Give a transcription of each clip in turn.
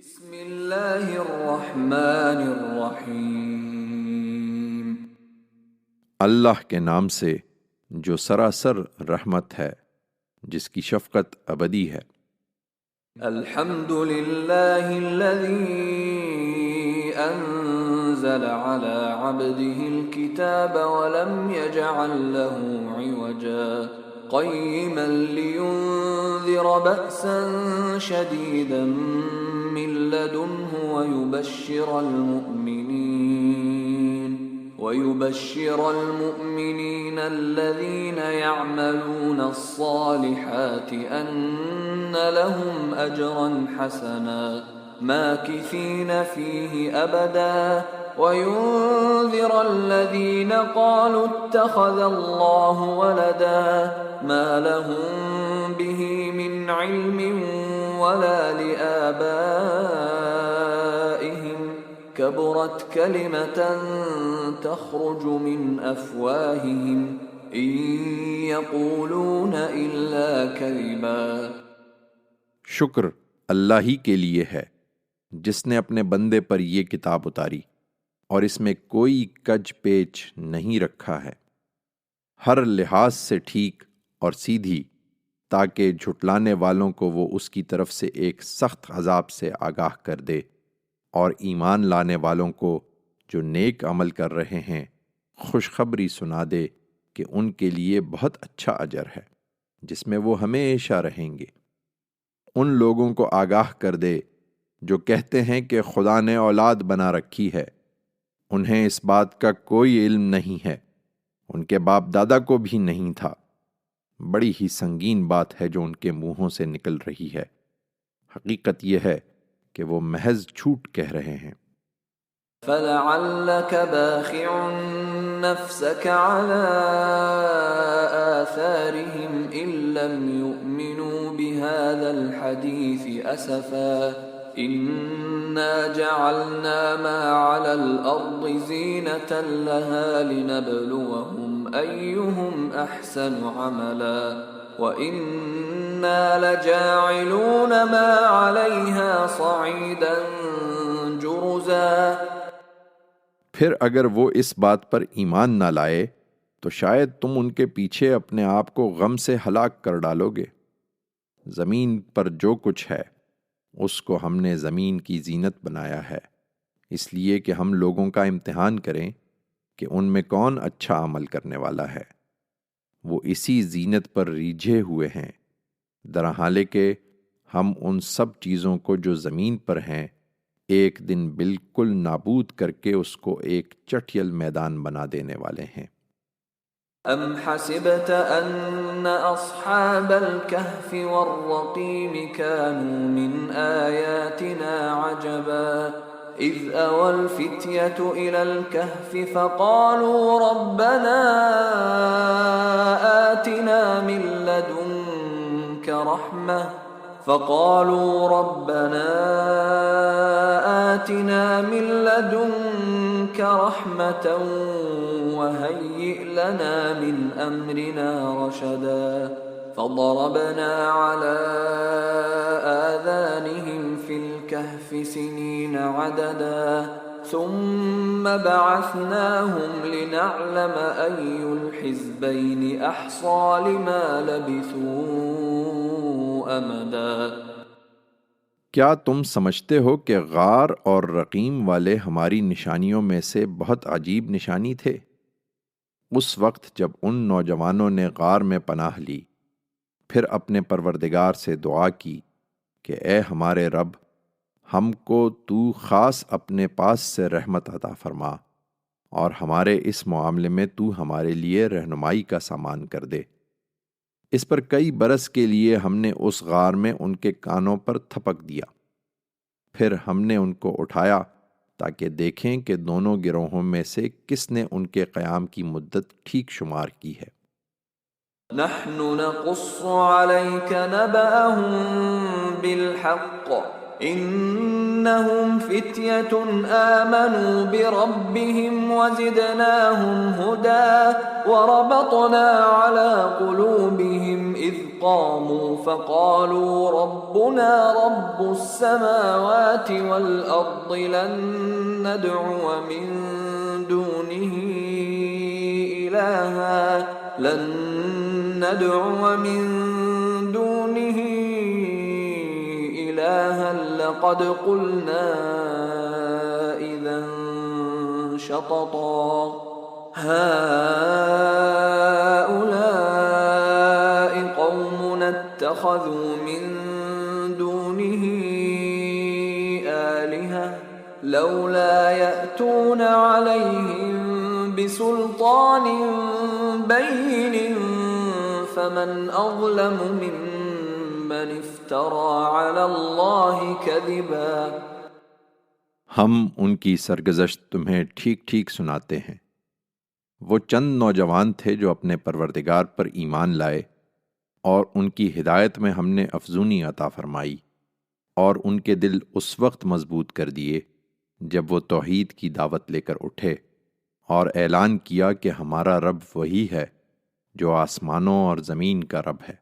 بسم اللہ الرحمن الرحیم۔ اللہ کے نام سے جو سراسر رحمت ہے، جس کی شفقت ابدی ہے۔ الحمد للہ الذی انزل على عبده الكتاب ولم يجعل له عوجا قیما لینذر بأسا شدیدا من لدنه ويبشر المؤمنين الذين يعملون الصالحات أن لهم أجرا حسنا ماكثين فيه أبدا وينذر الذين قالوا اتخذ الله ولدا ما لهم به من علم ولا لآبائهم كبرت كلمة تخرج من أفواههم إن يقولون إلا كذبا۔ شکر اللہ ہی کے لیے ہے جس نے اپنے بندے پر یہ کتاب اتاری اور اس میں کوئی کج پیچ نہیں رکھا ہے، ہر لحاظ سے ٹھیک اور سیدھی، تاکہ جھٹلانے والوں کو وہ اس کی طرف سے ایک سخت عذاب سے آگاہ کر دے، اور ایمان لانے والوں کو جو نیک عمل کر رہے ہیں خوشخبری سنا دے کہ ان کے لیے بہت اچھا اجر ہے جس میں وہ ہمیشہ رہیں گے۔ ان لوگوں کو آگاہ کر دے جو کہتے ہیں کہ خدا نے اولاد بنا رکھی ہے، انہیں اس بات کا کوئی علم نہیں ہے، ان کے باپ دادا کو بھی نہیں تھا۔ بڑی ہی سنگین بات ہے جو ان کے منہوں سے نکل رہی ہے، حقیقت یہ ہے کہ وہ محض جھوٹ کہہ رہے ہیں۔ فَلَعَلَّكَ بَاخِعٌ نَفْسَكَ عَلَىٰ آثَارِهِمْ إِن لَّمْ يُؤْمِنُوا بِهَٰذَا الْحَدِيثِ أَسَفًا إِنَّا جَعَلْنَا مَا عَلَى الْأَرْضِ زِينَةً لَّهَا لِنَبْلُوَهُمْ أَيُّهُمْ أَحْسَنُ عَمَلًا وَإِنَّا لَجَاعِلُونَ مَا عَلَيْهَا صَعِيدًا جُرُزًا۔ پھر اگر وہ اس بات پر ایمان نہ لائے تو شاید تم ان کے پیچھے اپنے آپ کو غم سے ہلاک کر ڈالو گے۔ زمین پر جو کچھ ہے اس کو ہم نے زمین کی زینت بنایا ہے، اس لیے کہ ہم لوگوں کا امتحان کریں کہ ان میں کون اچھا عمل کرنے والا ہے۔ وہ اسی زینت پر ریجھے ہوئے ہیں، درحالے کہ ہم ان سب چیزوں کو جو زمین پر ہیں ایک دن بالکل نابود کر کے اس کو ایک چٹیل میدان بنا دینے والے ہیں۔ ام حسبت ان اصحاب الكهف والرقيم كانوا من آياتنا عجبا اذ اوى الفتية الى الكهف فقالوا ربنا آتنا من لدنك رحمة وهيئ لنا من أمرنا رشدا فضربنا على آذانهم في الكهف سنين عددا ثم بعثناهم لنعلم أي الحزبين أحصى لما لبثوا أمدا۔ کیا تم سمجھتے ہو کہ غار اور رقیم والے ہماری نشانیوں میں سے بہت عجیب نشانی تھے؟ اس وقت جب ان نوجوانوں نے غار میں پناہ لی، پھر اپنے پروردگار سے دعا کی کہ اے ہمارے رب، ہم کو تو خاص اپنے پاس سے رحمت عطا فرما، اور ہمارے اس معاملے میں تو ہمارے لیے رہنمائی کا سامان کر دے۔ اس پر کئی برس کے لیے ہم نے اس غار میں ان کے کانوں پر تھپک دیا، پھر ہم نے ان کو اٹھایا تاکہ دیکھیں کہ دونوں گروہوں میں سے کس نے ان کے قیام کی مدت ٹھیک شمار کی ہے۔ نحن نقص عليك نبأهم بالحق انهم فتية آمنوا بربهم وزدناهم هدى وربطنا على قلوبهم اذ قاموا فقالوا ربنا رب السماوات والأرض لن ندعو من دونه إلها لقد قلنا إذا شططا هؤلاء قومنا اتخذوا من دونه آلهة لولا يأتون عليهم بسلطان بين فمن أظلم ممن افترى على الله كذبا۔ ہم ان کی سرگزشت تمہیں ٹھیک ٹھیک سناتے ہیں۔ وہ چند نوجوان تھے جو اپنے پروردگار پر ایمان لائے، اور ان کی ہدایت میں ہم نے افزونی عطا فرمائی، اور ان کے دل اس وقت مضبوط کر دیے جب وہ توحید کی دعوت لے کر اٹھے اور اعلان کیا کہ ہمارا رب وہی ہے جو آسمانوں اور زمین کا رب ہے،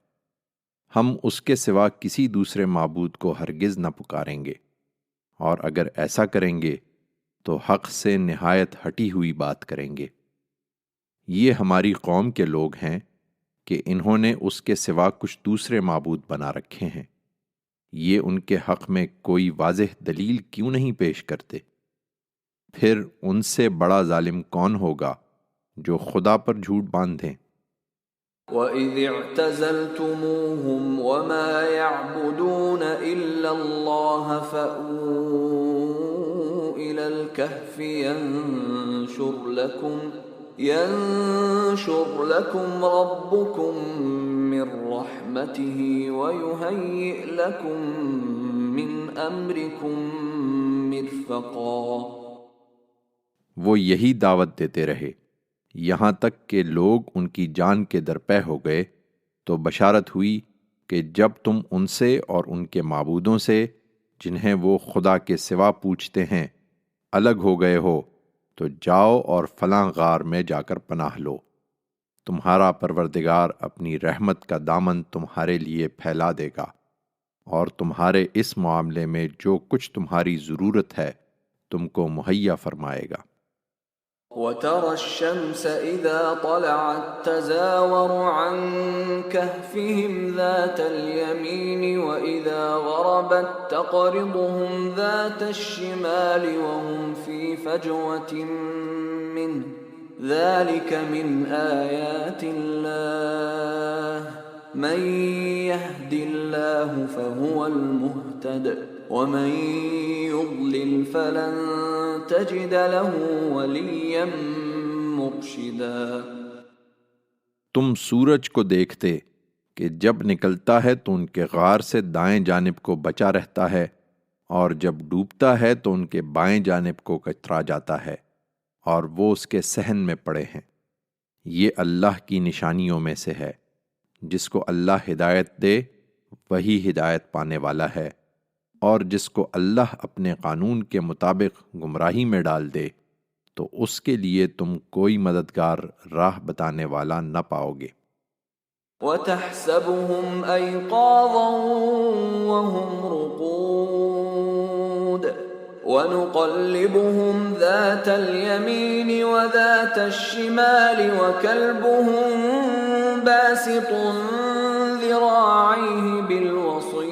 ہم اس کے سوا کسی دوسرے معبود کو ہرگز نہ پکاریں گے، اور اگر ایسا کریں گے تو حق سے نہایت ہٹی ہوئی بات کریں گے۔ یہ ہماری قوم کے لوگ ہیں کہ انہوں نے اس کے سوا کچھ دوسرے معبود بنا رکھے ہیں، یہ ان کے حق میں کوئی واضح دلیل کیوں نہیں پیش کرتے؟ پھر ان سے بڑا ظالم کون ہوگا جو خدا پر جھوٹ باندھیں؟ وَإِذِ اعْتَزَلْتُمُوهُمْ وَمَا يَعْبُدُونَ إِلَّا اللَّهَ فَأْوُوا إِلَى الْكَهْفِ يَنشُرْ لَكُمْ رَبُّكُمْ مِنْ رَحْمَتِهِ وَيُهَيِّئْ لَكُمْ مِنْ أَمْرِكُمْ مِرْفَقًا۔ وہ یہی دعوت دیتے رہے یہاں تک کہ لوگ ان کی جان کے درپے ہو گئے، تو بشارت ہوئی کہ جب تم ان سے اور ان کے معبودوں سے جنہیں وہ خدا کے سوا پوچھتے ہیں الگ ہو گئے ہو تو جاؤ اور فلاں غار میں جا کر پناہ لو، تمہارا پروردگار اپنی رحمت کا دامن تمہارے لیے پھیلا دے گا، اور تمہارے اس معاملے میں جو کچھ تمہاری ضرورت ہے تم کو مہیا فرمائے گا۔ وَتَرَى الشَّمْسَ إِذَا طَلَعَتْ تَزَاوَرُ عَنْ كَهْفِهِمْ ذَاتَ الْيَمِينِ وَإِذَا غَرَبَتْ تَقْرِضُهُمْ ذَاتَ الشِّمَالِ وَهُمْ فِي فَجْوَةٍ مِّنْهُ ذَلِكَ مِنْ آيَاتِ اللَّهِ مَنْ يَهْدِ اللَّهُ فَهُوَ الْمُهْتَدِ وَمَنْ يُضْلِلْ فَلَنْ تَجِدَ لَهُ وَلِيًّا مُرْشِدًا۔ تم سورج کو دیکھتے کہ جب نکلتا ہے تو ان کے غار سے دائیں جانب کو بچا رہتا ہے، اور جب ڈوبتا ہے تو ان کے بائیں جانب کو کترا جاتا ہے، اور وہ اس کے صحن میں پڑے ہیں۔ یہ اللہ کی نشانیوں میں سے ہے، جس کو اللہ ہدایت دے وہی ہدایت پانے والا ہے، اور جس کو اللہ اپنے قانون کے مطابق گمراہی میں ڈال دے تو اس کے لیے تم کوئی مددگار راہ بتانے والا نہ پاؤ گے۔ وَتَحْسَبُهُمْ أَيْقَاظًا وَهُمْ رُقُودٌ وَنُقَلِّبُهُمْ ذَاتَ الْيَمِينِ وَذَاتَ الشِّمَالِ وَكَلْبُهُمْ بَاسِطٌ ذِرَاعَيْهِ بِالْوَصِيدِ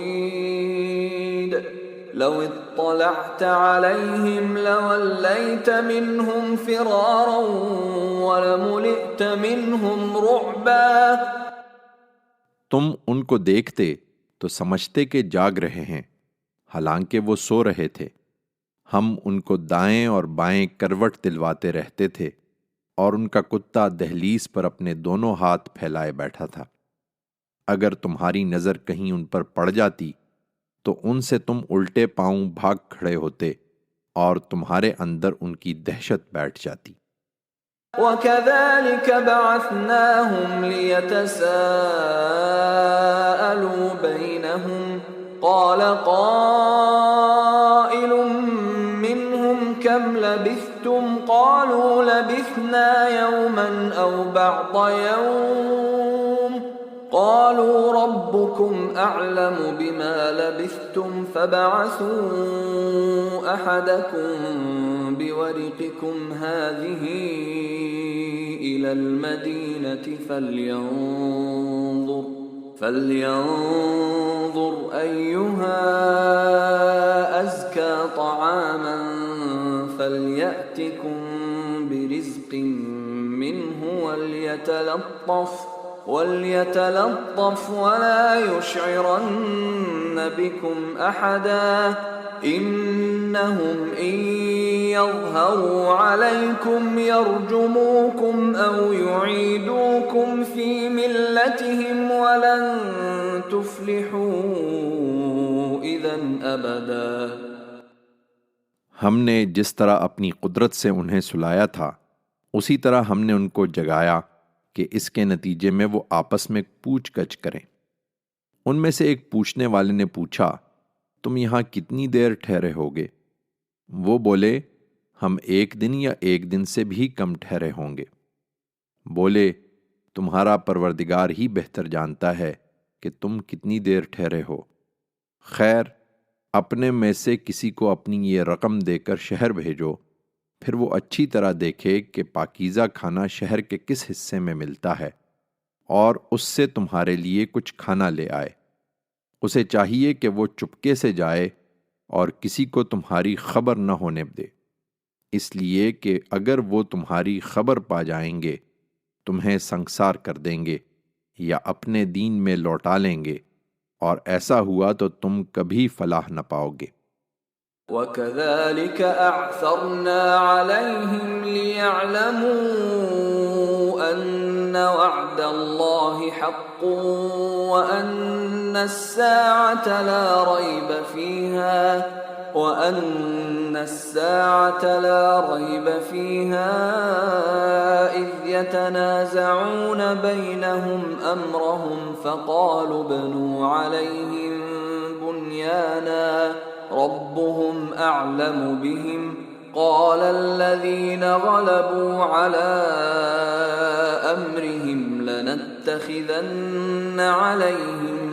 لَوِ اطَّلَعْتَ عَلَيْهِمْ لَوَلَّيْتَ مِنْهُمْ فِرَارًا وَلَمُلِئْتَ مِنْهُمْ رُعْبًا۔ تم ان کو دیکھتے تو سمجھتے کہ جاگ رہے ہیں، حالانکہ وہ سو رہے تھے۔ ہم ان کو دائیں اور بائیں کروٹ دلواتے رہتے تھے، اور ان کا کتا دہلیز پر اپنے دونوں ہاتھ پھیلائے بیٹھا تھا۔ اگر تمہاری نظر کہیں ان پر پڑ جاتی تو ان سے تم الٹے پاؤں بھاگ کھڑے ہوتے، اور تمہارے اندر ان کی دہشت بیٹھ جاتی۔ وَكَذَلِكَ بَعَثْنَاهُمْ لِيَتَسَاءَلُوا بَيْنَهُمْ قَالَ قَائِلٌ مِّنْهُمْ كَمْ لَبِثْتُمْ قَالُوا لَبِثْنَا يَوْمًا أَوْ بَعْضَ يَوْمٍ قالوا ربكم أعلم بما لبثتم فابعثوا أحدكم بورقكم هذه إلى المدينة فلينظر أيها أزكى طعاما فليأتكم برزق منه وليتلطف ولا يشعرن بكم أحدا إنهم إن يظهروا عليكم يرجموكم أو يعيدوكم في ملتهم ولن تفلحوا إذا أبدا۔ ہم نے جس طرح اپنی قدرت سے انہیں سلایا تھا اسی طرح ہم نے ان کو جگایا کہ اس کے نتیجے میں وہ آپس میں پوچھ گچھ کریں۔ ان میں سے ایک پوچھنے والے نے پوچھا، تم یہاں کتنی دیر ٹھہرے ہوگے؟ وہ بولے، ہم 1 دن یا 1 دن سے بھی کم ٹھہرے ہوں گے۔ بولے، تمہارا پروردگار ہی بہتر جانتا ہے کہ تم کتنی دیر ٹھہرے ہو۔ خیر، اپنے میں سے کسی کو اپنی یہ رقم دے کر شہر بھیجو، پھر وہ اچھی طرح دیکھے کہ پاکیزہ کھانا شہر کے کس حصے میں ملتا ہے اور اس سے تمہارے لیے کچھ کھانا لے آئے۔ اسے چاہیے کہ وہ چپکے سے جائے اور کسی کو تمہاری خبر نہ ہونے دے، اس لیے کہ اگر وہ تمہاری خبر پا جائیں گے تمہیں سنگسار کر دیں گے یا اپنے دین میں لوٹا لیں گے، اور ایسا ہوا تو تم کبھی فلاح نہ پاؤ گے۔ وَكَذَلِكَ أَعْثَرْنَا عَلَيْهِمْ لِيَعْلَمُوا أَنَّ وَعْدَ اللَّهِ حَقٌّ وَأَنَّ السَّاعَةَ لَا رَيْبَ فِيهَا إِذْ يَتَنَازَعُونَ بَيْنَهُمْ أَمْرَهُمْ فَقَالُوا ابْنُوا عَلَيْهِمْ بُنْيَانًا ربهم أعلم بهم قال الذين غلبوا على أمرهم لنتخذن عليهم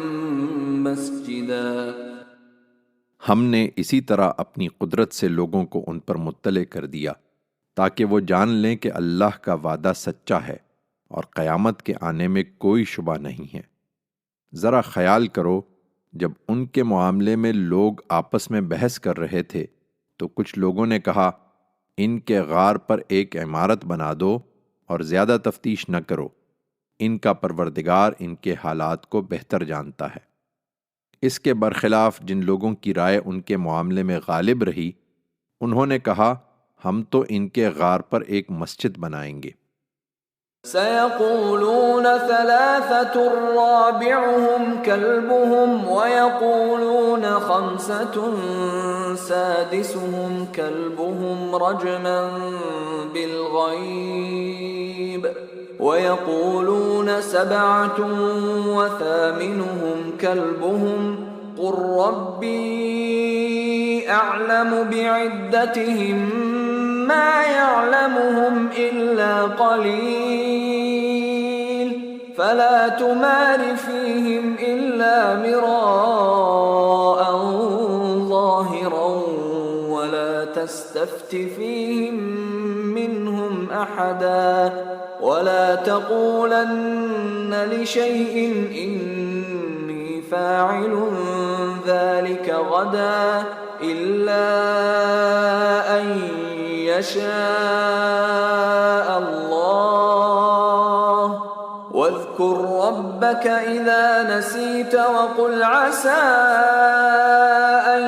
مسجدا۔ ہم نے اسی طرح اپنی قدرت سے لوگوں کو ان پر مطلع کر دیا تاکہ وہ جان لیں کہ اللہ کا وعدہ سچا ہے اور قیامت کے آنے میں کوئی شبہ نہیں ہے۔ ذرا خیال کرو، جب ان کے معاملے میں لوگ آپس میں بحث کر رہے تھے تو کچھ لوگوں نے کہا، ان کے غار پر ایک عمارت بنا دو اور زیادہ تفتیش نہ کرو، ان کا پروردگار ان کے حالات کو بہتر جانتا ہے۔ اس کے برخلاف جن لوگوں کی رائے ان کے معاملے میں غالب رہی، انہوں نے کہا، ہم تو ان کے غار پر ایک مسجد بنائیں گے۔ سَيَقُولُونَ ثَلَاثَةٌ رَّابِعُهُمْ كَلْبُهُمْ وَيَقُولُونَ 5 سَادِسُهُمْ كَلْبُهُمْ رَجْمًا بِالْغَيْبِ وَيَقُولُونَ 7 وَثَامِنُهُمْ كَلْبُهُمْ قُل رَّبِّي أَعْلَمُ بِعِدَّتِهِم مَّا يَعْلَمُهُمْ إِلَّا قَلِيلٌ فَلَا تُمَارِ فِيهِمْ إِلَّا مِرَاءً ظَاهِرًا وَلَا تَسْتَفْتِ فِيهِم مِّنْهُمْ أَحَدًا وَلَا تَقُولَنَّ لِشَيْءٍ إِنِّي فَاعِلٌ ذَلِكَ غَدًا إِلَّا أَن يَشَاءَ اللَّهُ وَاذْكُر رَّبَّكَ إِذَا نَسِيتَ وَقُلْ عَسَىٰ أَن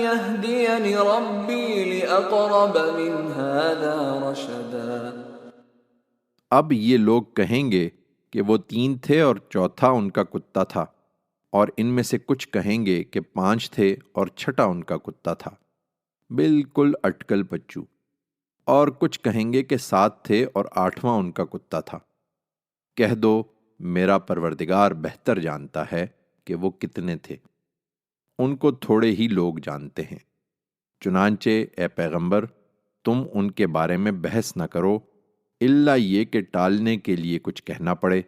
يَهْدِيَنِ رَبِّي لِأَقْرَبَ مِنْ هَٰذَا رَشَدًا۔ اب یہ لوگ کہیں گے کہ وہ 3 تھے اور چوتھا ان کا کتا تھا، اور ان میں سے کچھ کہیں گے کہ 5 تھے اور چھٹا ان کا کتا تھا، بالکل اٹکل پچو، اور کچھ کہیں گے کہ 7 تھے اور 8واں ان کا کتا تھا۔ کہہ دو، میرا پروردگار بہتر جانتا ہے کہ وہ کتنے تھے، ان کو تھوڑے ہی لوگ جانتے ہیں۔ چنانچہ اے پیغمبر، تم ان کے بارے میں بحث نہ کرو، الا یہ کہ ٹالنے کے لیے کچھ کہنا پڑے،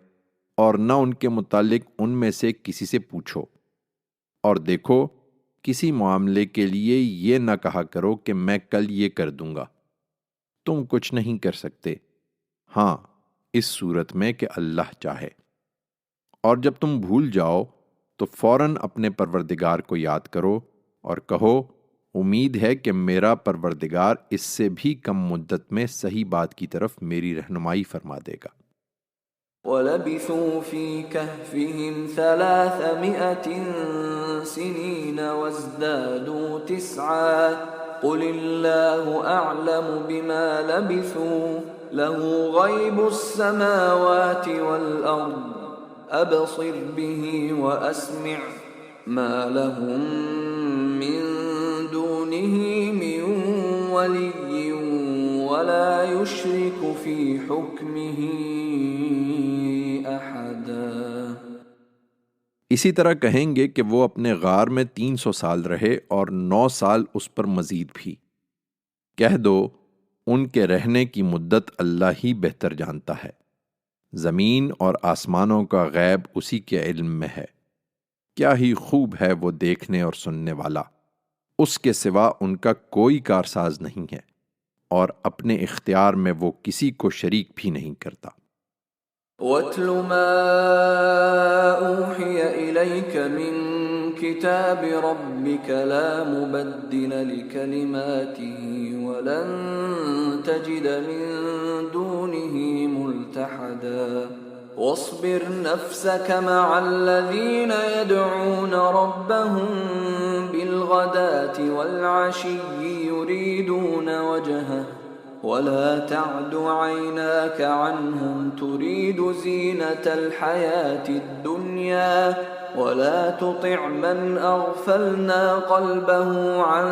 اور نہ ان کے متعلق ان میں سے کسی سے پوچھو، اور دیکھو کسی معاملے کے لیے یہ نہ کہا کرو کہ میں کل یہ کر دوں گا، تم کچھ نہیں کر سکتے، ہاں اس صورت میں کہ اللہ چاہے۔ اور جب تم بھول جاؤ تو فوراً اپنے پروردگار کو یاد کرو اور کہو امید ہے کہ میرا پروردگار اس سے بھی کم مدت میں صحیح بات کی طرف میری رہنمائی فرما دے گا۔ وَلَبِثُوا فِي كَهْفِهِمْ 300 سِنِينَ وَازْدَادُوا 9 قُلِ اللَّهُ أَعْلَمُ بِمَا لَبِثُوا لَهُ غَيْبُ السَّمَاوَاتِ وَالْأَرْضِ أَبْصِرْ بِهِ وَأَسْمِعْ مَا لَهُم مِّن دُونِهِ مِن وَلِيٍّ وَلَا يُشْرِكُ فِي حُكْمِهِ أَحَدًا۔ اسی طرح کہیں گے کہ وہ اپنے غار میں 300 سال رہے اور 9 سال اس پر مزید بھی۔ کہہ دو ان کے رہنے کی مدت اللہ ہی بہتر جانتا ہے، زمین اور آسمانوں کا غیب اسی کے علم میں ہے، کیا ہی خوب ہے وہ دیکھنے اور سننے والا، اس کے سوا ان کا کوئی کارساز نہیں ہے، اور اپنے اختیار میں وہ کسی کو شریک بھی نہیں کرتا۔ وَاتْلُ مَا أُوحِيَ إِلَيْكَ مِن كِتَابِ رَبِّكَ لَا مُبَدِّلَ لِكَلِمَاتِهِ وَلَن تَجِدَ مِن دُونِهِ مُلْتَحَدًا وَاصْبِرْ نَفْسَكَ مَعَ الَّذِينَ يَدْعُونَ رَبَّهُم بِالْغَدَاةِ وَالْعَشِيِّ يُرِيدُونَ وَجْهَهُ وَلَا تَعْدُ عَيْنَاكَ عَنْهُمْ تُرِيدُ زِينَةَ الْحَيَاةِ الدُّنْيَا وَلَا تُطِعْ مَنْ أَغْفَلْنَا قَلْبَهُ عَنْ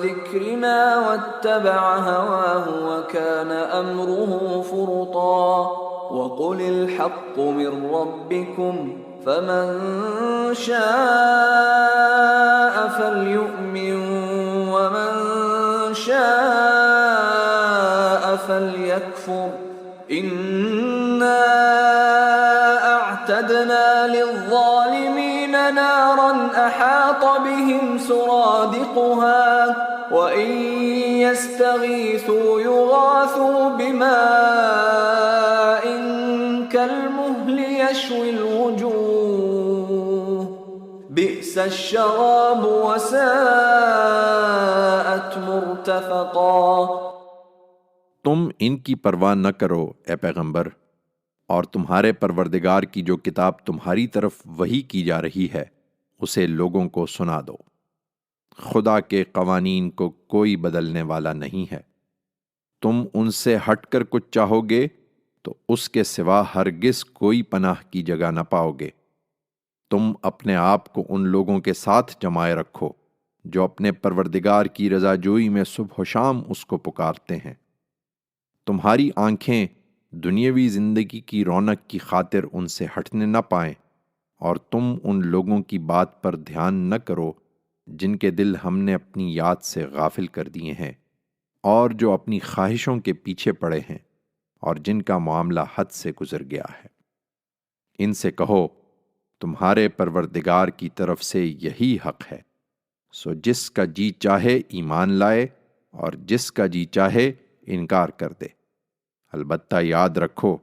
ذِكْرِنَا وَاتَّبَعَ هَوَاهُ وَكَانَ أَمْرُهُ فُرُطًا وَقُلِ الْحَقُّ مِنْ رَبِّكُمْ فَمَنْ شَاءَ فَلْيُؤْمِنْ وَمَنْ شَاءَ فَلْيَكْفُرْ إِنَّا أَعْتَدْنَا لِلظَّالِمِينَ نَارًا أَحَاطَ بِهِمْ سُرَادِقُهَا وَإِنْ يَسْتَغِيثُوا يُغَاثُوا بِمَاءٍ كَالْمُهْلِ يَشْوِي الْوُجُوهَ بِئْسَ الشَّرَابُ وَسَاءَتْ مُرْتَفَقًا۔ تم ان کی پرواہ نہ کرو اے پیغمبر، اور تمہارے پروردگار کی جو کتاب تمہاری طرف وحی کی جا رہی ہے اسے لوگوں کو سنا دو۔ خدا کے قوانین کو کوئی بدلنے والا نہیں ہے، تم ان سے ہٹ کر کچھ چاہو گے تو اس کے سوا ہرگز کوئی پناہ کی جگہ نہ پاؤ گے۔ تم اپنے آپ کو ان لوگوں کے ساتھ جمائے رکھو جو اپنے پروردگار کی رضا جوئی میں صبح و شام اس کو پکارتے ہیں۔ تمہاری آنکھیں دنیاوی زندگی کی رونق کی خاطر ان سے ہٹنے نہ پائیں، اور تم ان لوگوں کی بات پر دھیان نہ کرو جن کے دل ہم نے اپنی یاد سے غافل کر دیے ہیں، اور جو اپنی خواہشوں کے پیچھے پڑے ہیں، اور جن کا معاملہ حد سے گزر گیا ہے۔ ان سے کہو تمہارے پروردگار کی طرف سے یہی حق ہے، سو جس کا جی چاہے ایمان لائے اور جس کا جی چاہے انکار کر دے۔ البتہ یاد رکھو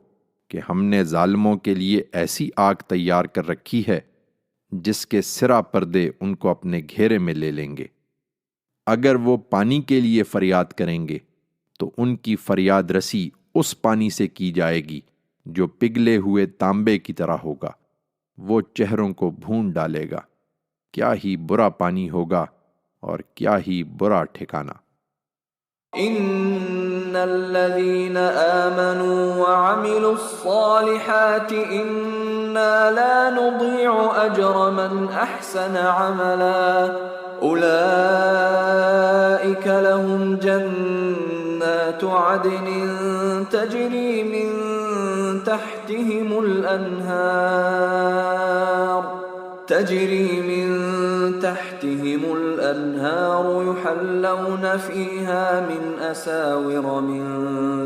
کہ ہم نے ظالموں کے لیے ایسی آگ تیار کر رکھی ہے جس کے سرا پردے ان کو اپنے گھیرے میں لے لیں گے۔ اگر وہ پانی کے لیے فریاد کریں گے تو ان کی فریاد رسی اس پانی سے کی جائے گی جو پگھلے ہوئے تانبے کی طرح ہوگا، وہ چہروں کو بھون ڈالے گا۔ کیا ہی برا پانی ہوگا اور کیا ہی برا ٹھکانہ۔ ان الذين آمنوا وعملوا الصالحات انا لا نضيع اجر من احسن عملا اولئك لهم جنات عدن تجري من تحتهم الأنهار يحلون فيها من أساور من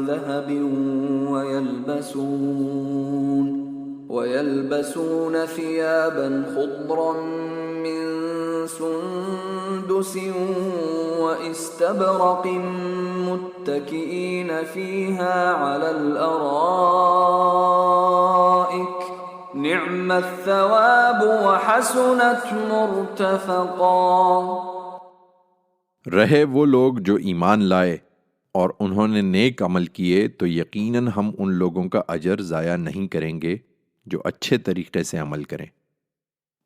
ذهب وَيَلْبَسُونَ ثِيَابًا خُضْرًا مِّن سُندُسٍ وَإِسْتَبْرَقٍ مُتَّكِئِينَ فِيهَا عَلَى الْأَرَائِكِ نِعْمَ الثَّوَابُ وَحَسُنَتْ مُرْتَفَقًا۔ رہے وہ لوگ جو ایمان لائے اور انہوں نے نیک عمل کیے تو یقیناً ہم ان لوگوں کا اجر ضائع نہیں کریں گے جو اچھے طریقے سے عمل کریں۔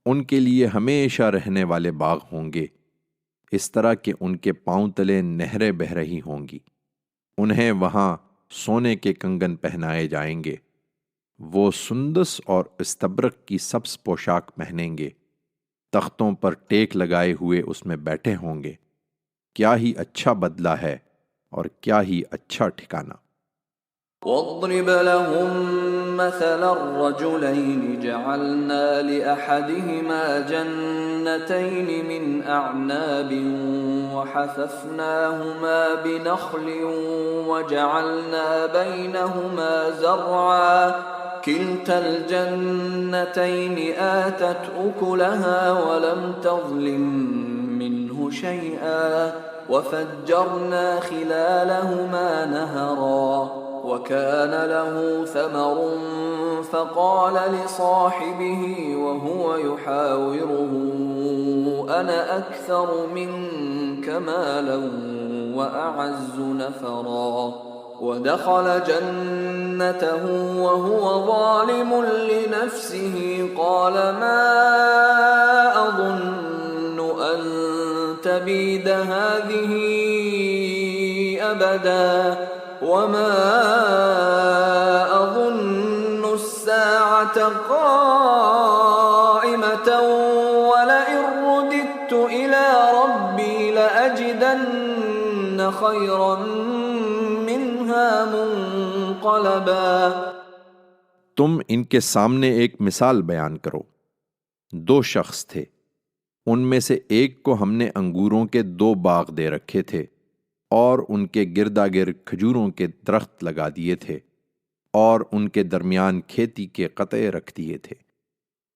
ان کے لیے ہمیشہ رہنے والے باغ ہوں گے، اس طرح کہ ان کے پاؤں تلے نہریں بہہ رہی ہوں گی۔ انہیں وہاں سونے کے کنگن پہنائے جائیں گے، وہ سندس اور استبرق کی سبز پوشاک پہنیں گے، تختوں پر ٹیک لگائے ہوئے اس میں بیٹھے ہوں گے۔ کیا ہی اچھا بدلہ ہے اور کیا ہی اچھا ٹھکانہ۔ وَاضْرِبْ لَهُم مَّثَلًا رَّجُلَيْنِ جَعَلْنَا لِأَحَدِهِمَا جَنَّتَيْنِ مِنْ أَعْنَابٍ وَحَفَفْنَاهُمَا بِنَخْلٍ وَجَعَلْنَا بَيْنَهُمَا زَرْعًا كِلْتَا الْجَنَّتَيْنِ آتَتْ أُكُلَهَا وَلَمْ تَظْلِم مِّنْهُ شَيْئًا وَفَجَّرْنَا خِلَالَهُمَا نَهَرًا وَكَانَ لَهُ ثَمَرٌ فَقَالَ لِصَاحِبِهِ وَهُوَ يُحَاوِرُهُ أَنَا أَكْثَرُ مِنكَ مَالًا وَأَعَزُّ نَفَرًا وَدَخَلَ جَنَّتَهُ وَهُوَ ظَالِمٌ لِنَفْسِهِ قَالَ مَا أَظُنُّ أَن تَبِيدَ هَٰذِهِ أَبَدًا وَمَا أَظُنُّ السَّاعَةَ قَائِمَةً وَلَئِن رُّدِدتُّ إِلَىٰ رَبِّي لَأَجِدَنَّ خَيْرًا مِّنْهَا مُنقَلَبًا۔ تم ان کے سامنے ایک مثال بیان کرو۔ دو شخص تھے، ان میں سے ایک کو ہم نے انگوروں کے 2 باغ دے رکھے تھے اور ان کے گردا گرد کھجوروں کے درخت لگا دیے تھے اور ان کے درمیان کھیتی کے قطعے رکھ دیے تھے۔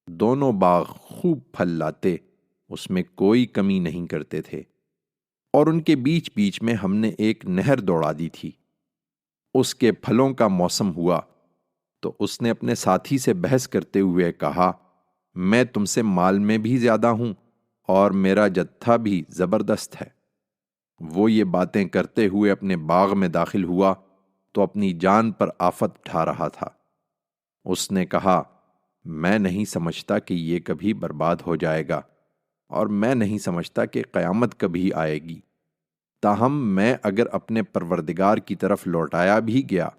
دونوں باغ خوب پھل لاتے، اس میں کوئی کمی نہیں کرتے تھے، اور ان کے بیچ بیچ میں ہم نے ایک نہر دوڑا دی تھی۔ اس کے پھلوں کا موسم ہوا تو اس نے اپنے ساتھی سے بحث کرتے ہوئے کہا، میں تم سے مال میں بھی زیادہ ہوں اور میرا جتھا بھی زبردست ہے۔ وہ یہ باتیں کرتے ہوئے اپنے باغ میں داخل ہوا تو اپنی جان پر آفت اٹھا رہا تھا۔ اس نے کہا، میں نہیں سمجھتا کہ یہ کبھی برباد ہو جائے گا، اور میں نہیں سمجھتا کہ قیامت کبھی آئے گی۔ تاہم میں اگر اپنے پروردگار کی طرف لوٹایا بھی گیا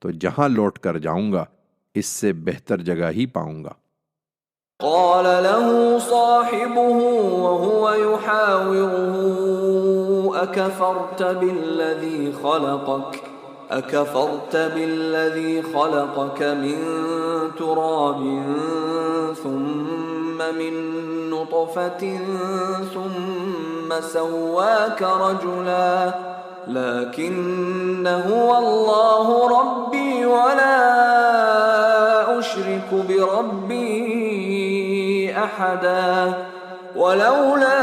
تو جہاں لوٹ کر جاؤں گا اس سے بہتر جگہ ہی پاؤں گا۔ قال له صاحبه وهو يحاوره أكفرت بالذي خلقك من تراب ثم من نطفة ثم سواك رجلا لكن هو الله ربي ولا أشرك بربي أحدا ولولا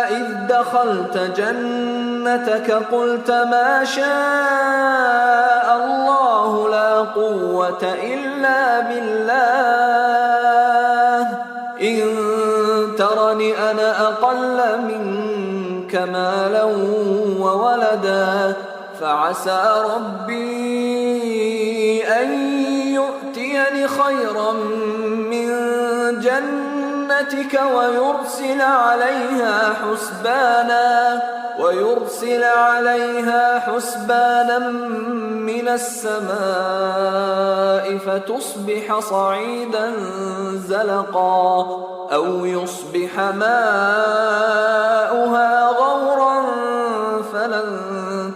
إذ دخلت جنتك قلت ما شاء الله لا قوة إلا بالله إن ترني أنا أقل منك مالا وولدا فعسى ربي أن يؤتيني خيرا من جنتك ويرسل عليها حسبانا من السماء فتصبح صعيدا زلقا أو يصبح ماؤها غورا فلن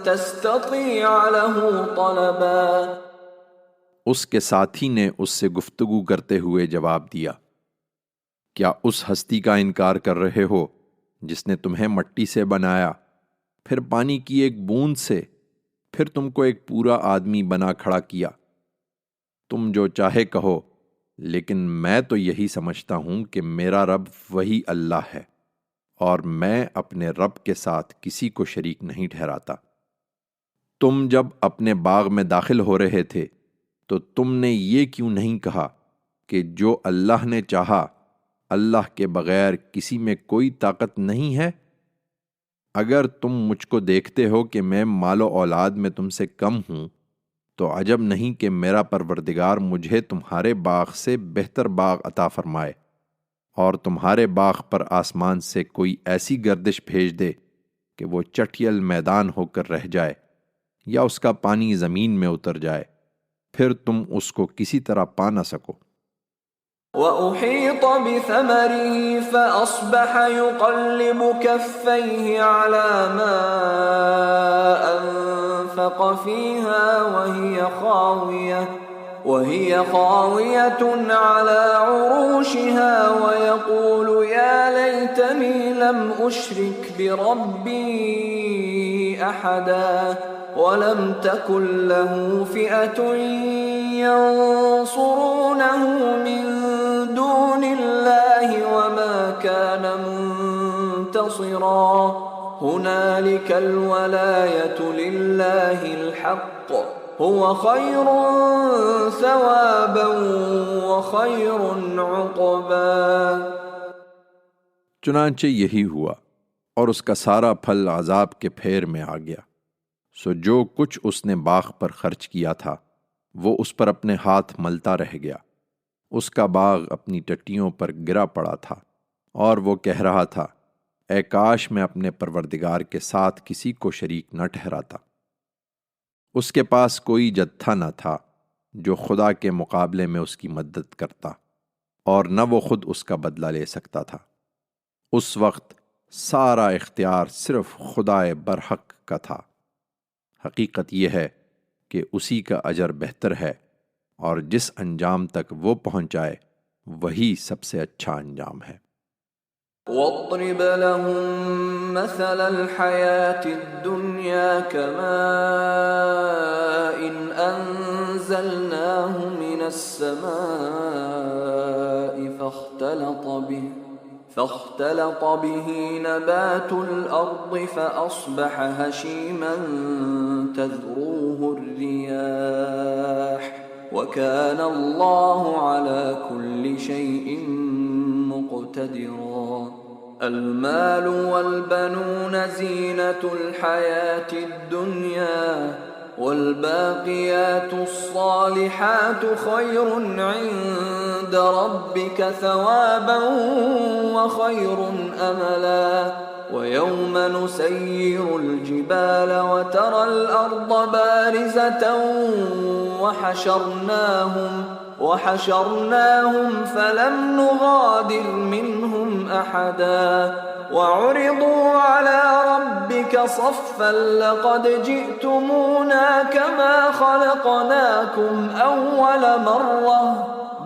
تستطيع له طلبا۔ اس کے ساتھی نے اس سے گفتگو کرتے ہوئے جواب دیا، کیا اس ہستی کا انکار کر رہے ہو جس نے تمہیں مٹی سے بنایا، پھر پانی کی ایک بوند سے، پھر تم کو ایک پورا آدمی بنا کھڑا کیا؟ تم جو چاہے کہو، لیکن میں تو یہی سمجھتا ہوں کہ میرا رب وہی اللہ ہے، اور میں اپنے رب کے ساتھ کسی کو شریک نہیں ٹھہراتا۔ تم جب اپنے باغ میں داخل ہو رہے تھے تو تم نے یہ کیوں نہیں کہا کہ جو اللہ نے چاہا، اللہ کے بغیر کسی میں کوئی طاقت نہیں ہے؟ اگر تم مجھ کو دیکھتے ہو کہ میں مال و اولاد میں تم سے کم ہوں، تو عجب نہیں کہ میرا پروردگار مجھے تمہارے باغ سے بہتر باغ عطا فرمائے، اور تمہارے باغ پر آسمان سے کوئی ایسی گردش بھیج دے کہ وہ چٹیل میدان ہو کر رہ جائے، یا اس کا پانی زمین میں اتر جائے، پھر تم اس کو کسی طرح پا نہ سکو۔ وَأُحِيطَ بِثَمَرِهِ فَأَصْبَحَ يُقَلِّبُ كَفَّيْهِ عَلَى مَا أَنفَقَ فِيهَا وَهِيَ خَاوِيَةٌ عَلَى عُرُوشِهَا وَيَقُولُ يَا لَيْتَنِي لَمْ أُشْرِكْ بِرَبِّي أَحَدًا وَلَمْ تَكُنْ لَهُ فِئَةٌ يَنصُرُونَهُ مِنْ دُونِ اللَّهِ وَمَا كَانَ مُنْتَصِرًا هُنَالِكَ الْوَلَايَةُ لِلَّهِ الْحَقِّ هُوَ خَيْرٌ ثَوَابًا وَخَيْرٌ عُقْبًا۔ چنانچہ یہی ہوا، اور اس کا سارا پھل عذاب کے پھیر میں آ گیا۔ سو جو کچھ اس نے باغ پر خرچ کیا تھا وہ اس پر اپنے ہاتھ ملتا رہ گیا۔ اس کا باغ اپنی ٹٹیوں پر گرا پڑا تھا، اور وہ کہہ رہا تھا، اے کاش میں اپنے پروردگار کے ساتھ کسی کو شریک نہ ٹھہراتا۔ اس کے پاس کوئی جتھا نہ تھا جو خدا کے مقابلے میں اس کی مدد کرتا، اور نہ وہ خود اس کا بدلہ لے سکتا تھا۔ اس وقت سارا اختیار صرف خدائے برحق کا تھا۔ حقیقت یہ ہے کہ اسی کا اجر بہتر ہے، اور جس انجام تک وہ پہنچائے وہی سب سے اچھا انجام ہے۔ وَاضْرِبْ لَهُم مَّثَلَ الْحَيَاةِ الدُّنْيَا كَمَاءٍ أَنزَلْنَاهُ مِنَ السَّمَاءِ فاختلط به نبات الأرض فأصبح هشيما تذروه الرياح وكان الله على كل شيء مقتدرا۔ المال والبنون زينة الحياة الدنيا والباقيات الصالحات خير عند ربك ثوابا وخير أملا۔ ويوم نسير الجبال وترى الأرض بارزة وحشرناهم فلم نغادر منهم أحدا وعرضوا على ربك صفا لقد جئتمونا كما خلقناكم أول مرة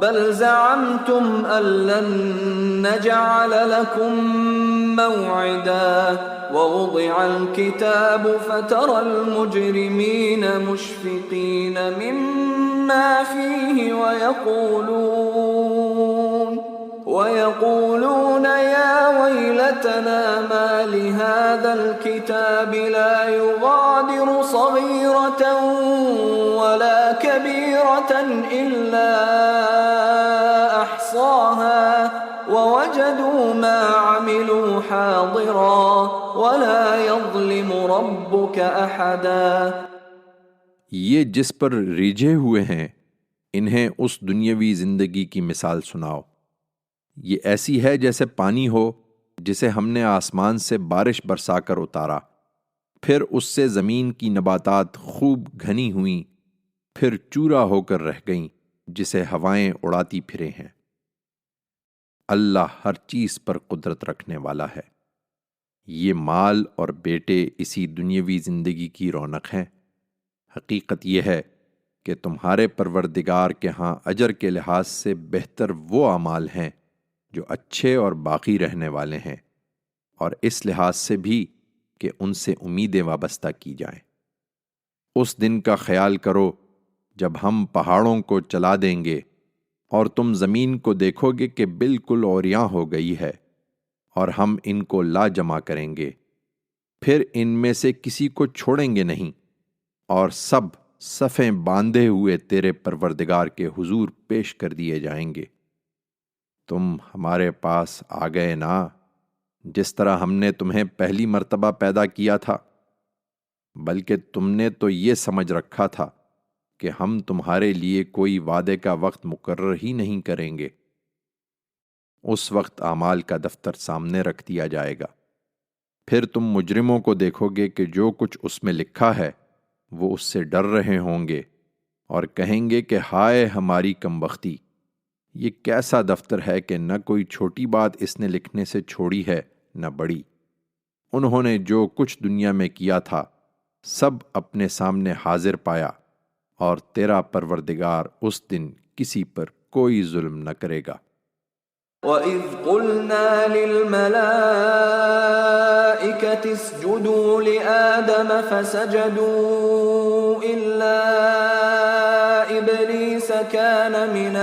بل زعمتم أن لن نجعل لكم موعدا۔ ووضع الكتاب فترى المجرمين مشفقين مما فيه ويقولون يا ويلتنا ما لهذا الكتاب لا يغادر صغيرة ولا كبيرة إلا أحصاها ووجدوا ما عملوا حاضرا ولا يظلم ربك أحدا۔ یہ جس پر ریجھے ہوئے ہیں انہیں اس دنیاوی زندگی کی مثال سناؤ۔ یہ ایسی ہے جیسے پانی ہو جسے ہم نے آسمان سے بارش برسا کر اتارا، پھر اس سے زمین کی نباتات خوب گھنی ہوئیں، پھر چورا ہو کر رہ گئیں جسے ہوائیں اڑاتی پھرے ہیں۔ اللہ ہر چیز پر قدرت رکھنے والا ہے۔ یہ مال اور بیٹے اسی دنیاوی زندگی کی رونق ہیں۔ حقیقت یہ ہے کہ تمہارے پروردگار کے ہاں اجر کے لحاظ سے بہتر وہ اعمال ہیں جو اچھے اور باقی رہنے والے ہیں، اور اس لحاظ سے بھی کہ ان سے امیدیں وابستہ کی جائیں۔ اس دن کا خیال کرو جب ہم پہاڑوں کو چلا دیں گے اور تم زمین کو دیکھو گے کہ بالکل عریاں ہو گئی ہے، اور ہم ان کو لا جمع کریں گے، پھر ان میں سے کسی کو چھوڑیں گے نہیں، اور سب صفیں باندھے ہوئے تیرے پروردگار کے حضور پیش کر دیے جائیں گے۔ تم ہمارے پاس آ گئے نا، جس طرح ہم نے تمہیں پہلی مرتبہ پیدا کیا تھا، بلکہ تم نے تو یہ سمجھ رکھا تھا کہ ہم تمہارے لیے کوئی وعدے کا وقت مقرر ہی نہیں کریں گے۔ اس وقت اعمال کا دفتر سامنے رکھ دیا جائے گا، پھر تم مجرموں کو دیکھو گے کہ جو کچھ اس میں لکھا ہے وہ اس سے ڈر رہے ہوں گے اور کہیں گے کہ ہائے ہماری کمبختی، یہ کیسا دفتر ہے کہ نہ کوئی چھوٹی بات اس نے لکھنے سے چھوڑی ہے نہ بڑی۔ انہوں نے جو کچھ دنیا میں کیا تھا سب اپنے سامنے حاضر پایا، اور تیرا پروردگار اس دن کسی پر کوئی ظلم نہ کرے گا۔ وَإِذْ قُلْنَا لِلْمَلَائِكَةِ اسْجُدُوا لِآدَمَ فَسَجَدُوا إِلَّا إِبْلِيسَ كَانَ مِنَ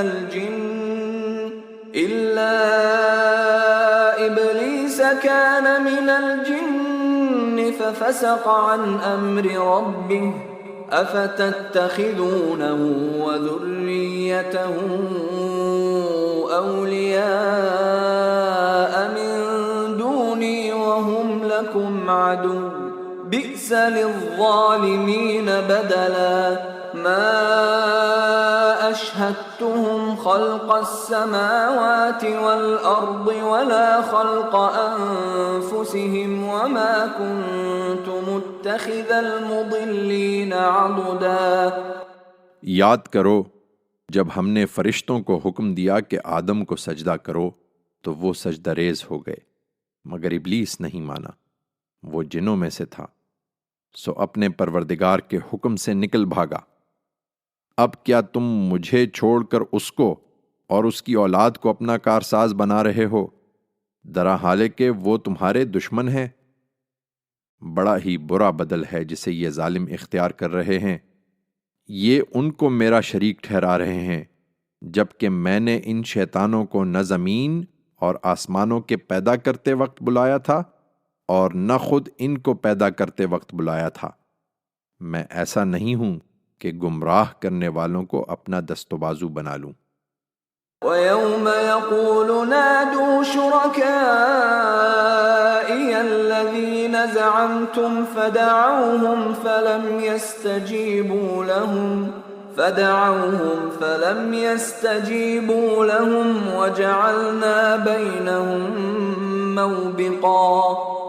الْجِنِّ فَفَسَقَ عَنْ أَمْرِ رَبِّهِ أَفَتَتَّخِذُونَهُ وَذُرِّيَّتَهُ أَوْلِيَاءَ مِن دُونِي وَهُمْ لَكُمْ عَدُوٌّ بِئْسَ لِلظَّالِمِينَ بَدَلًا مَا أَشْهَدتُّهُمْ خَلْقَ السَّمَاوَاتِ وَالْأَرْضِ وَلَا خَلْقَ أَنفُسِهِمْ وَمَا كُنتُ مُتَّخِذَ الْمُضِلِّينَ عَضُدًا۔ یاد کرو جب ہم نے فرشتوں کو حکم دیا کہ آدم کو سجدہ کرو تو وہ سجدہ ریز ہو گئے، مگر ابلیس نہیں مانا، وہ جنوں میں سے تھا، سو اپنے پروردگار کے حکم سے نکل بھاگا۔ اب کیا تم مجھے چھوڑ کر اس کو اور اس کی اولاد کو اپنا کارساز بنا رہے ہو، درا حالے کہ وہ تمہارے دشمن ہیں؟ بڑا ہی برا بدل ہے جسے یہ ظالم اختیار کر رہے ہیں۔ یہ ان کو میرا شریک ٹھہرا رہے ہیں، جبکہ میں نے ان شیطانوں کو نہ زمین اور آسمانوں کے پیدا کرتے وقت بلایا تھا اور نہ خود ان کو پیدا کرتے وقت بلایا تھا۔ میں ایسا نہیں ہوں کہ گمراہ کرنے والوں کو اپنا دست و بازو بنا لوں۔ وَيَوْمَ يَقُولُ نَادُوا شُرَكَائِيَ الَّذِينَ زَعَمْتُمْ فَدَعَوْهُمْ فَلَمْ يَسْتَجِيبُوا لَهُمْ وَجَعَلْنَا بَيْنَهُمْ مَوْبِقًا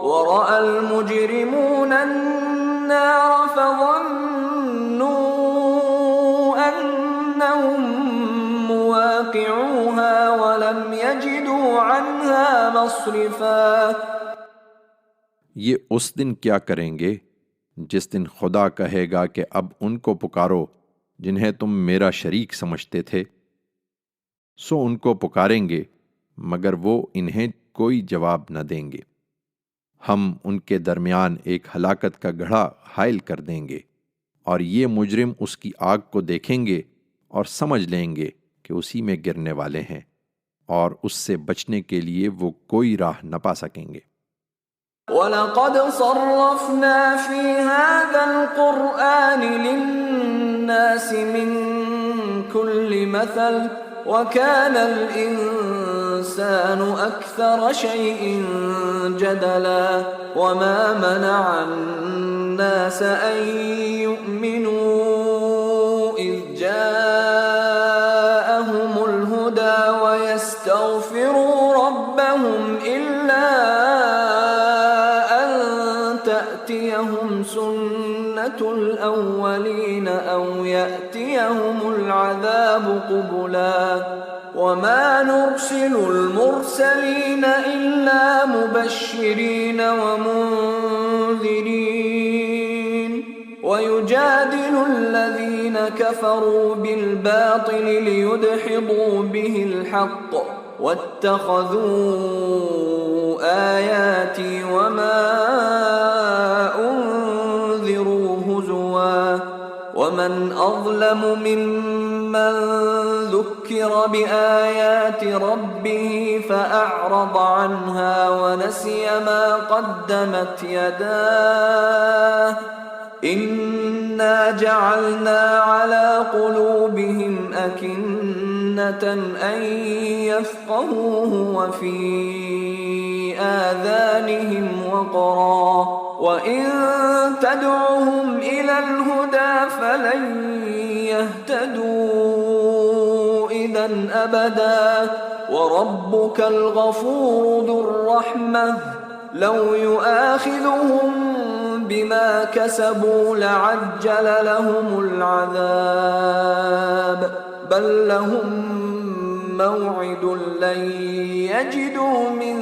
وَرَأَى الْمُجْرِمُونَ النَّارَ فَظَنُّوا أَنَّهُمْ مُوَاقِعُوهَا وَلَمْ يَجِدُوا عَنْهَا مَصْرِفًا۔ یہ اس دن کیا کریں گے جس دن خدا کہے گا کہ اب ان کو پکارو جنہیں تم میرا شریک سمجھتے تھے، سو ان کو پکاریں گے مگر وہ انہیں کوئی جواب نہ دیں گے۔ ہم ان کے درمیان ایک ہلاکت کا گڑھا حائل کر دیں گے، اور یہ مجرم اس کی آگ کو دیکھیں گے اور سمجھ لیں گے کہ اسی میں گرنے والے ہیں، اور اس سے بچنے کے لیے وہ کوئی راہ نہ پا سکیں گے۔ وَلَقَدْ صَرَّفْنَا فِي هَذَا الْقُرْآنِ لِلنَّاسِ مِنْ كُلِّ مَثَلٍ وَكَانَ الْإِنسَانُ أَكْثَرَ شَيْءٍ جَدَلًا وَمَا مَنَعَ النَّاسَ أَن يُؤْمِنُوا إِذْ جَاءَهُمُ الْهُدَى وَيَسْتَغْفِرُوا رَبَّهُمْ إِلَّا تأتيهم سنة الأولين أو يأتيهم العذاب قبلا وما نرسل المرسلين إلا مبشرين ومنذرين ويجادل الذين كفروا بالباطل ليدحضوا به الحق واتخذوا آياتي وما أنذروا هزوا ومن أظلم ممن ذكر بآيات ربه فأعرض عنها ونسي ما قدمت يداه إنا جعلنا على قلوبهم أكنة أن يفقهوه وفي آذانهم وقرا وإن تدعهم إلى الهدى فلن يهتدوا إذا أبدا وربك الغفور ذو الرحمة لو يؤاخذهم بما كسبوا لعجل لهم العذاب بل لهم موعد لن يجدوا من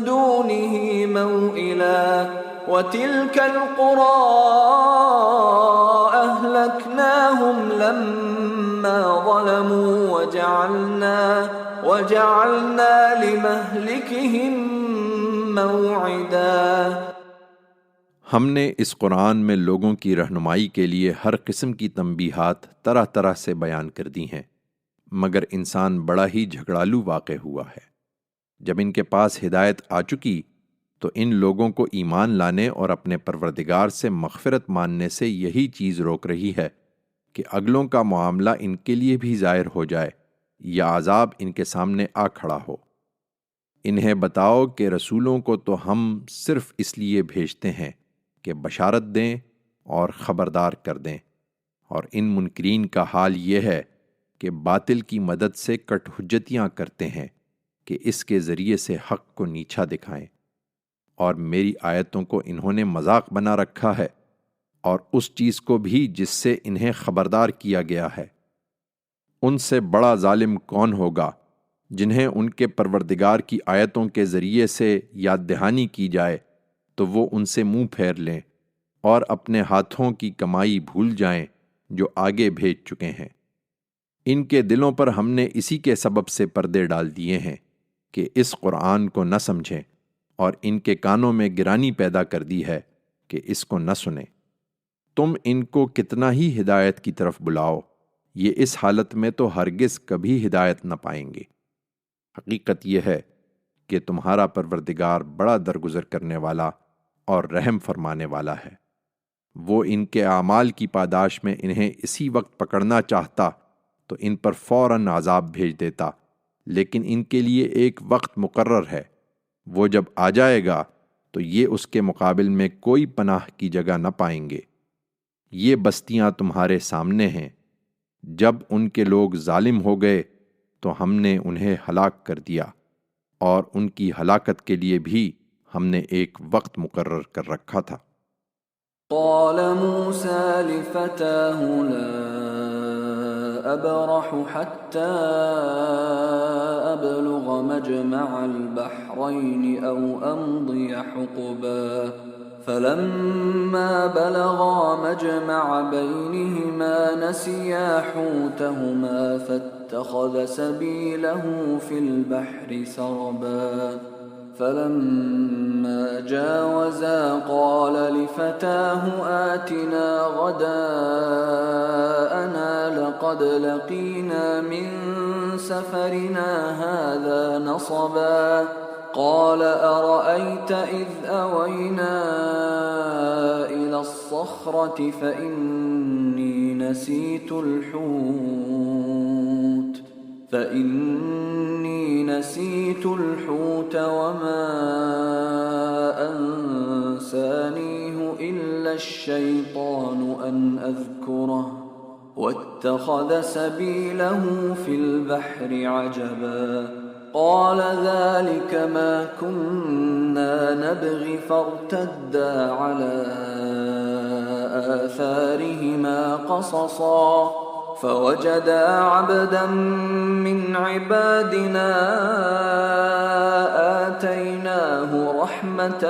دونه موئلا وتلك القرى أهلكناهم لما ظلموا وجعلنا لمهلكهم موعدا۔ ہم نے اس قرآن میں لوگوں کی رہنمائی کے لیے ہر قسم کی تنبیہات طرح طرح سے بیان کر دی ہیں، مگر انسان بڑا ہی جھگڑالو واقع ہوا ہے۔ جب ان کے پاس ہدایت آ چکی تو ان لوگوں کو ایمان لانے اور اپنے پروردگار سے مغفرت ماننے سے یہی چیز روک رہی ہے کہ اگلوں کا معاملہ ان کے لیے بھی ظاہر ہو جائے یا عذاب ان کے سامنے آ کھڑا ہو۔ انہیں بتاؤ کہ رسولوں کو تو ہم صرف اس لیے بھیجتے ہیں کہ بشارت دیں اور خبردار کر دیں، اور ان منکرین کا حال یہ ہے کہ باطل کی مدد سے کٹ حجتیاں کرتے ہیں کہ اس کے ذریعے سے حق کو نیچا دکھائیں، اور میری آیتوں کو انہوں نے مذاق بنا رکھا ہے، اور اس چیز کو بھی جس سے انہیں خبردار کیا گیا ہے۔ ان سے بڑا ظالم کون ہوگا جنہیں ان کے پروردگار کی آیتوں کے ذریعے سے یاد دہانی کی جائے تو وہ ان سے منہ پھیر لیں اور اپنے ہاتھوں کی کمائی بھول جائیں جو آگے بھیج چکے ہیں۔ ان کے دلوں پر ہم نے اسی کے سبب سے پردے ڈال دیے ہیں کہ اس قرآن کو نہ سمجھیں، اور ان کے کانوں میں گرانی پیدا کر دی ہے کہ اس کو نہ سنیں۔ تم ان کو کتنا ہی ہدایت کی طرف بلاؤ، یہ اس حالت میں تو ہرگز کبھی ہدایت نہ پائیں گے۔ حقیقت یہ ہے کہ تمہارا پروردگار بڑا درگزر کرنے والا اور رحم فرمانے والا ہے۔ وہ ان کے اعمال کی پاداش میں انہیں اسی وقت پکڑنا چاہتا تو ان پر فوراً عذاب بھیج دیتا، لیکن ان کے لیے ایک وقت مقرر ہے، وہ جب آ جائے گا تو یہ اس کے مقابل میں کوئی پناہ کی جگہ نہ پائیں گے۔ یہ بستیاں تمہارے سامنے ہیں، جب ان کے لوگ ظالم ہو گئے تو ہم نے انہیں ہلاک کر دیا، اور ان کی ہلاکت کے لیے بھی ہم نے ایک وقت مقرر کر رکھا تھا۔ قال موسى لفتاه لا أبرح حتى أبلغ مجمع البحرين أو أمضي حقبا فلما بلغا مجمع بينهما نسيا حوتهما فاتخذ سبيله في البحر سربا فلما جاوزا قال لفتاه آتنا غداءنا لقد لقينا من سفرنا هذا نصبا قال أرأيت إذ أوينا إلى الصخرة فإني نسيت الحوت وما أنسانيه إلا الشيطان أن أذكره واتخذ سبيله في البحر عجبا قال ذلك ما كنا نبغي فارتدا على آثارهما قصصا فوجدا عبدا من عبادنا آتيناه رحمة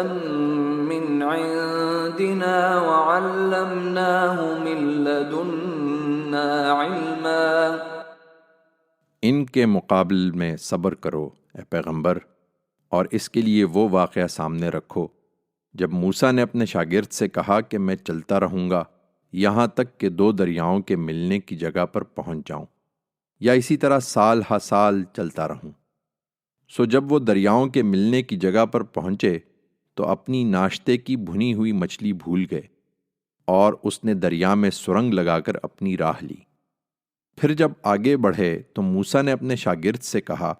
من عندنا وعلمناه من لدنا علما۔ ان کے مقابل میں صبر کرو اے پیغمبر، اور اس کے لیے وہ واقعہ سامنے رکھو جب موسیٰ نے اپنے شاگرد سے کہا کہ میں چلتا رہوں گا یہاں تک کہ دو دریاؤں کے ملنے کی جگہ پر پہنچ جاؤں، یا اسی طرح سال ہا سال چلتا رہوں۔ سو جب وہ دریاؤں کے ملنے کی جگہ پر پہنچے تو اپنی ناشتے کی بھنی ہوئی مچھلی بھول گئے، اور اس نے دریا میں سرنگ لگا کر اپنی راہ لی۔ پھر جب آگے بڑھے تو موسیٰ نے اپنے شاگرد سے کہا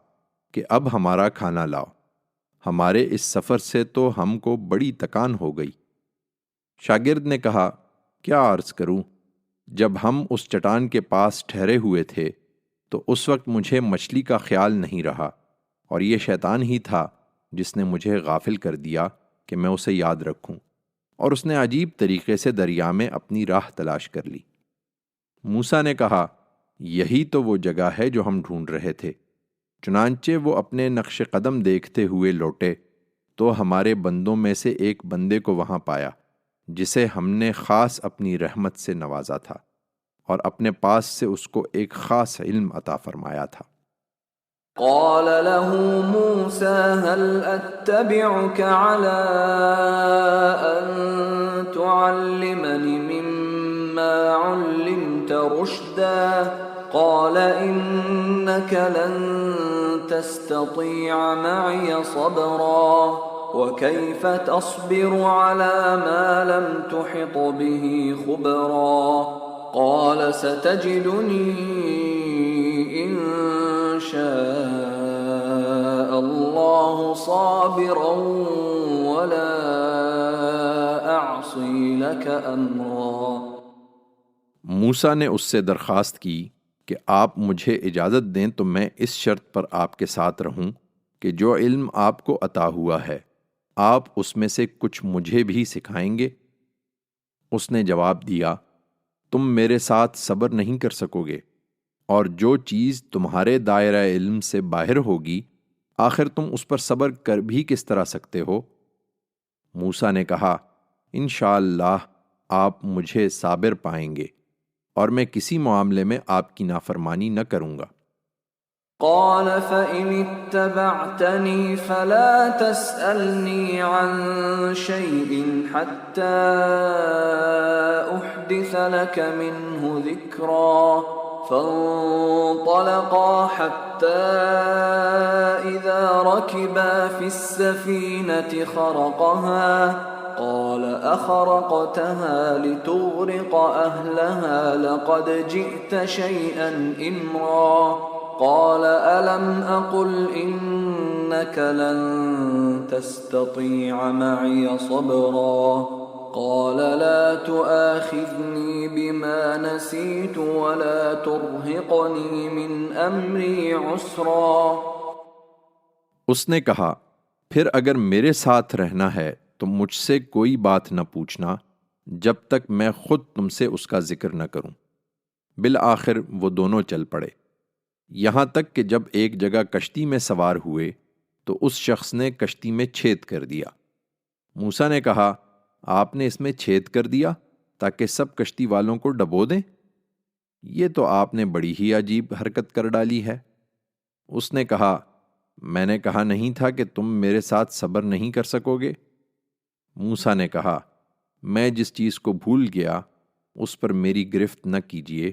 کہ اب ہمارا کھانا لاؤ، ہمارے اس سفر سے تو ہم کو بڑی تکان ہو گئی۔ شاگرد نے کہا، کیا عرض کروں، جب ہم اس چٹان کے پاس ٹھہرے ہوئے تھے تو اس وقت مجھے مچھلی کا خیال نہیں رہا، اور یہ شیطان ہی تھا جس نے مجھے غافل کر دیا کہ میں اسے یاد رکھوں، اور اس نے عجیب طریقے سے دریا میں اپنی راہ تلاش کر لی۔ موسیٰ نے کہا، یہی تو وہ جگہ ہے جو ہم ڈھونڈ رہے تھے۔ چنانچہ وہ اپنے نقش قدم دیکھتے ہوئے لوٹے تو ہمارے بندوں میں سے ایک بندے کو وہاں پایا جسے ہم نے خاص اپنی رحمت سے نوازا تھا، اور اپنے پاس سے اس کو ایک خاص علم عطا فرمایا تھا۔ قال له موسى هل أتبعك على أن تعلمني مما علمت رشدا قال إنك لن تستطيع معي صبرا وكيف تصبر على ما لم تحط به خبرا قال ستجدني إن شاء الله صابرا ولا أعصي لك أمرا۔ موسیٰ نے اس سے درخواست کی کہ آپ مجھے اجازت دیں تو میں اس شرط پر آپ کے ساتھ رہوں کہ جو علم آپ کو عطا ہوا ہے آپ اس میں سے کچھ مجھے بھی سکھائیں گے؟ اس نے جواب دیا، تم میرے ساتھ صبر نہیں کر سکو گے، اور جو چیز تمہارے دائرہ علم سے باہر ہوگی آخر تم اس پر صبر کر بھی کس طرح سکتے ہو؟ موسیٰ نے کہا، انشاءاللہ آپ مجھے صابر پائیں گے، اور میں کسی معاملے میں آپ کی نافرمانی نہ کروں گا۔ قال فإن اتبعتني فلا تسألني عن شيء حتى أحدث لك منه ذكرا فانطلقا حتى إذا ركبا في السفينة خرقها قال أخرقتها لتغرق أهلها لقد جئت شيئا إمرا قال ألم أقل إنك لن تستطيع معي صبرا قال لا تؤاخذني بما نسيت ولا ترهقني من أمري عسرا۔ اس نے کہا، پھر اگر میرے ساتھ رہنا ہے تو مجھ سے کوئی بات نہ پوچھنا جب تک میں خود تم سے اس کا ذکر نہ کروں۔ بالآخر وہ دونوں چل پڑے، یہاں تک کہ جب ایک جگہ کشتی میں سوار ہوئے تو اس شخص نے کشتی میں چھید کر دیا۔ موسیٰ نے کہا، آپ نے اس میں چھید کر دیا تاکہ سب کشتی والوں کو ڈبو دیں؟ یہ تو آپ نے بڑی ہی عجیب حرکت کر ڈالی ہے۔ اس نے کہا، میں نے کہا نہیں تھا کہ تم میرے ساتھ صبر نہیں کر سکو گے؟ موسیٰ نے کہا، میں جس چیز کو بھول گیا اس پر میری گرفت نہ کیجیے،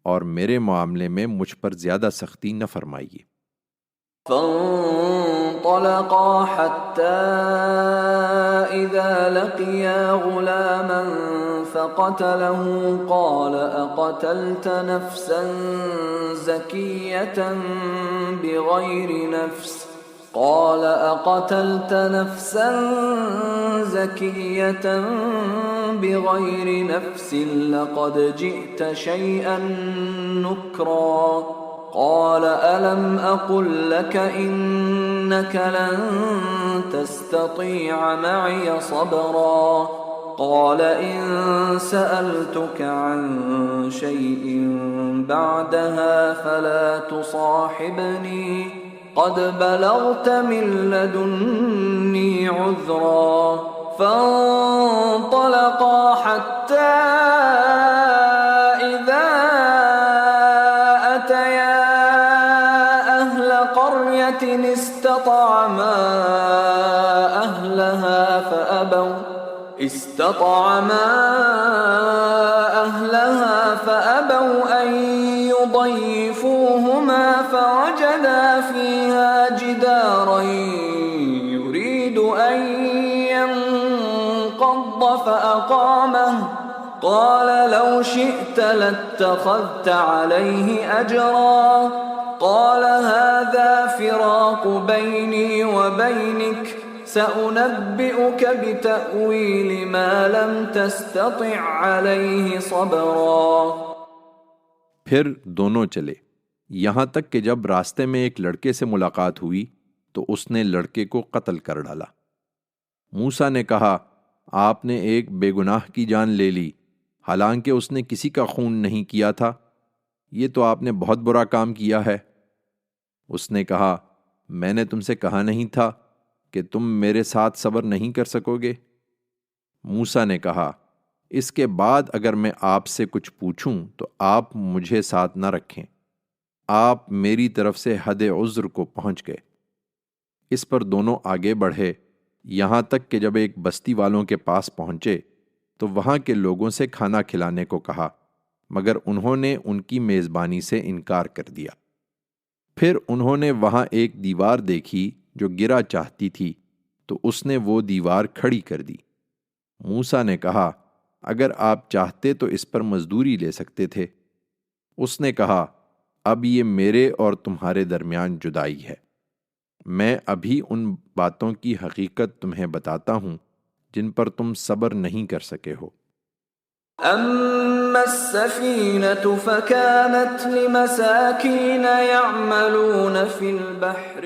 اور میرے معاملے میں مجھ پر زیادہ سختی نہ فرمائیے۔ فانطلقا حتى إذا لقيا غلاما فقتله قال أقتلت نفسا زكية بغير نفس قال أقتلت نفسا زكية بغير نفس لقد جئت شيئا نكرا قال ألم أقل لك إنك لن تستطيع معي صبرا قال إن سألتك عن شيء بعدها فلا تصاحبني قد بلغت من لدني عذرا فانطلقا حتى إذا أتيا أهل قرية استطعما أهلها استطعما أهلها فأبوا أن يضيفوهما فوجدا فيها جدارا يريد أن ينقض فأقامه قال لو شئت لاتخذت عليه أجرا قال هذا فراق بيني وبينك سأنبئك بتأويل ما لم تستطع عليه صبرا۔ پھر دونوں چلے، یہاں تک کہ جب راستے میں ایک لڑکے سے ملاقات ہوئی تو اس نے لڑکے کو قتل کر ڈالا۔ موسیٰ نے کہا، آپ نے ایک بے گناہ کی جان لے لی، حالانکہ اس نے کسی کا خون نہیں کیا تھا، یہ تو آپ نے بہت برا کام کیا ہے۔ اس نے کہا، میں نے تم سے کہا نہیں تھا کہ تم میرے ساتھ صبر نہیں کر سکو گے؟ موسیٰ نے کہا، اس کے بعد اگر میں آپ سے کچھ پوچھوں تو آپ مجھے ساتھ نہ رکھیں، آپ میری طرف سے حد عذر کو پہنچ گئے۔ اس پر دونوں آگے بڑھے، یہاں تک کہ جب ایک بستی والوں کے پاس پہنچے تو وہاں کے لوگوں سے کھانا کھلانے کو کہا، مگر انہوں نے ان کی میزبانی سے انکار کر دیا۔ پھر انہوں نے وہاں ایک دیوار دیکھی جو گرا چاہتی تھی تو اس نے وہ دیوار کھڑی کر دی۔ موسیٰ نے کہا، اگر آپ چاہتے تو اس پر مزدوری لے سکتے تھے۔ اس نے کہا، اب یہ میرے اور تمہارے درمیان جدائی ہے، میں ابھی ان باتوں کی حقیقت تمہیں بتاتا ہوں جن پر تم صبر نہیں کر سکے ہو۔ أما السفينة فكانت لمساكين يعملون في البحر